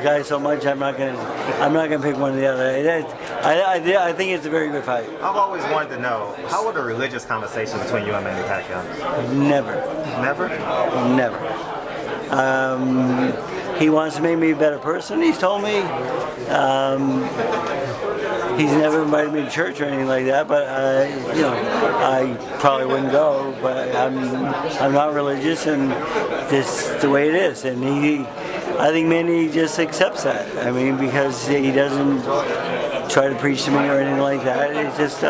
guys so much. I'm not gonna pick one or the other. I think it's a very good fight. I've always wanted to know, how would a religious conversation between you and Manny Pacquiao? Never. Never? Never. He wants to make me a better person. He's told me. He's never invited me to church or anything like that, but I probably wouldn't go. But I'm not religious, and this is the way it is. And I think Manny just accepts that. I mean, because he doesn't try to preach to me or anything like that. It's just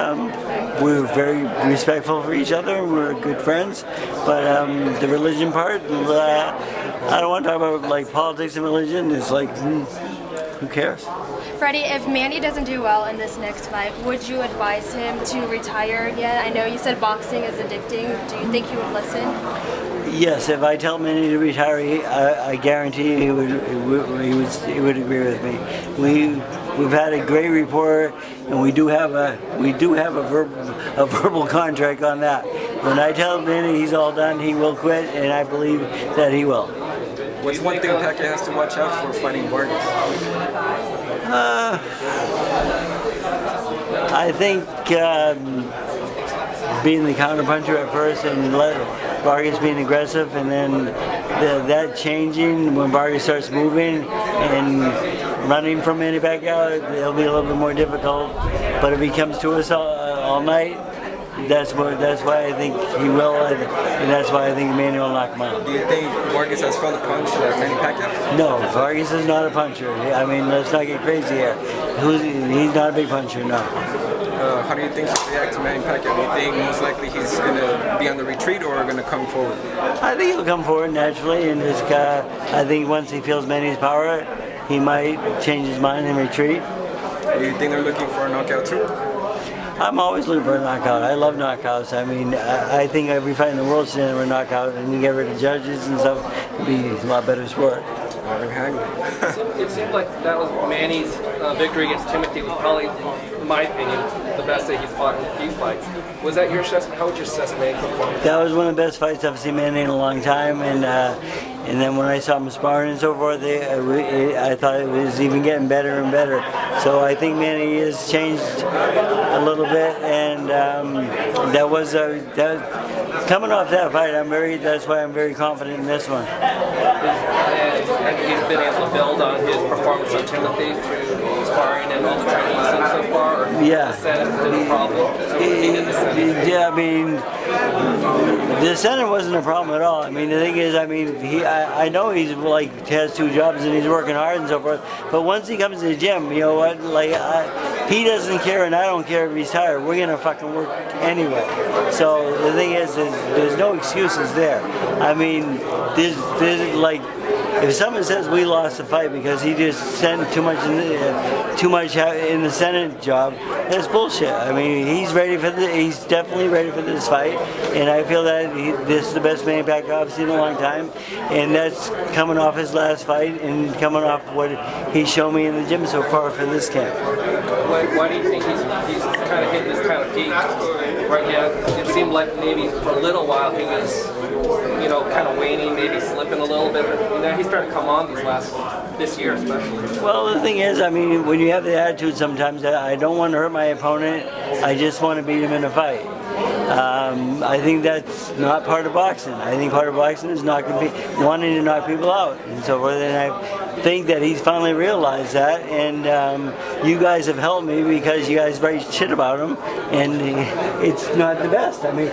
we're very respectful for each other. We're good friends. But the religion part, I don't want to talk about like politics and religion. It's like, who cares? Freddie, if Manny doesn't do well in this next fight, would you advise him to retire yet? I know you said boxing is addicting. Do you think he would listen? Yes, if I tell Manny to retire, I guarantee he would agree with me. We've had a great rapport, and we do have a verbal contract on that. When I tell Manny he's all done, he will quit, and I believe that he will. What's one thing Pacquiao has to watch out for fighting Vargas? I think being the counterpuncher at first and let Vargas being aggressive, and then that changing when Vargas starts moving and running from Manny Pacquiao, it'll be a little bit more difficult. But if he comes to us all night, that's why I think he will, and that's why I think Manny will knock him out. Do you think Vargas has felt a punch at Manny Pacquiao? No, Vargas is not a puncher. I mean, let's not get crazy here. He's not a big puncher, no. How do you think he'll react to Manny Pacquiao? Do you think most likely he's going to be on the retreat or going to come forward? I think he'll come forward naturally, and I think once he feels Manny's power, he might change his mind and retreat. Do you think they're looking for a knockout too? I'm always looking for a knockout. I love knockouts. I mean, I think every fight in the world should end with a knockout, and you get rid of judges and stuff, it'd be a lot better sport. It seemed like that was Manny's victory against Timothy was probably, in my opinion, the best that he's fought in a few fights. Was that your assessment? How would you assess Manny's performance? That was one of the best fights I've seen Manny in a long time, and then when I saw him sparring and so forth, I thought it was even getting better and better. So I think Manny has changed a little bit, and coming off that fight, that's why I'm very confident in this one. And he's been able to build on his performance on Timothy through sparring and all the training he's done so far. Yeah. The Senate didn't a problem. Yeah, I mean, the Senate wasn't a problem at all. I mean, the thing is, I know he's like has two jobs and he's working hard and so forth. But once he comes to the gym, you know what? Like, he doesn't care, and I don't care if he's tired. We're gonna fucking work anyway. So the thing is there's no excuses there. I mean, there's like. If someone says we lost the fight because he just sent too much in the Senate job, that's bullshit. I mean, he's definitely ready for this fight, and I feel that this is the best Manny Pacquiao I've seen in a long time, and that's coming off his last fight and coming off what he's shown me in the gym so far for this camp. Why do you think he's kind of hitting this kind of peak right now? It seemed like maybe for a little while he was, kind of waning, maybe slipping a little bit, but he's starting to come on this year especially. Well, the thing is, I mean, when you have the attitude sometimes, I don't want to hurt my opponent, I just want to beat him in a fight. I think that's not part of boxing. I think part of boxing is wanting to knock people out and so forth. And I think that he's finally realized that. And you guys have helped me because you guys write shit about him, and it's not the best. I mean,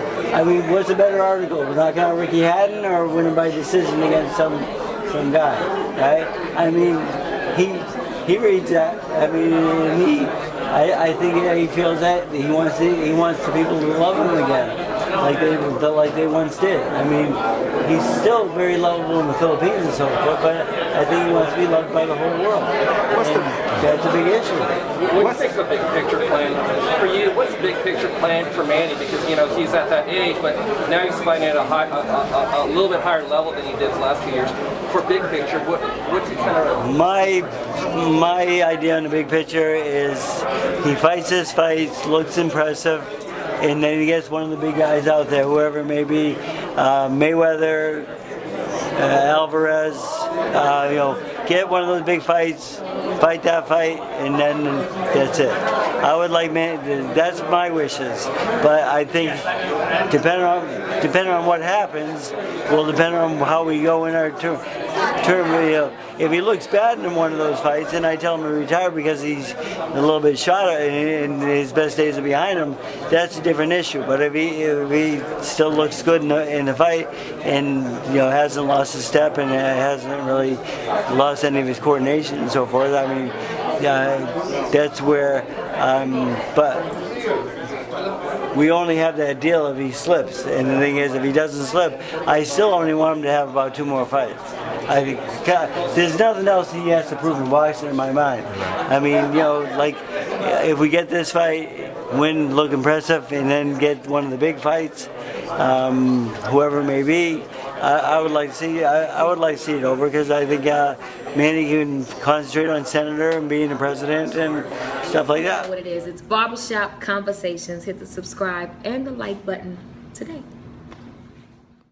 what's a better article? Knocking out Ricky Hatton or winning by decision against some guy, right? I mean, he reads that. I mean, I think he feels that he wants the people to love him again, like they once did. I mean, he's still very lovable in the Philippines and so forth, but I think he wants to be loved by the whole world. That's a big issue. What do you think the big picture plan for you? What's the big picture plan for Manny? Because he's at that age, but now he's fighting at a little bit higher level than he did the last few years. For big picture, what's he kind of? My idea on the big picture is he fights his fights, looks impressive, and then he gets one of the big guys out there, whoever it may be, Mayweather, Alvarez, get one of those big fights, fight that fight, and then that's it. I would like that's my wishes, but I think depending on what happens will depend on how we go in our term. If he looks bad in one of those fights, then I tell him to retire because he's a little bit shot and his best days are behind him. That's a different issue. But if he still looks good in the fight and hasn't lost a step and hasn't really lost any of his coordination and so forth, I mean, that's where. But we only have that deal if he slips. And the thing is, if he doesn't slip, I still only want him to have about 2 more fights. I think there's nothing else he has to prove in boxing in my mind. I mean, like if we get this fight, win, look impressive, and then get one of the big fights, whoever it may be, I would like to see. I would like to see it over because I think Manny can concentrate on senator and being the president and stuff like that. What it is? It's Barbershop Conversations. Hit the subscribe and the like button today.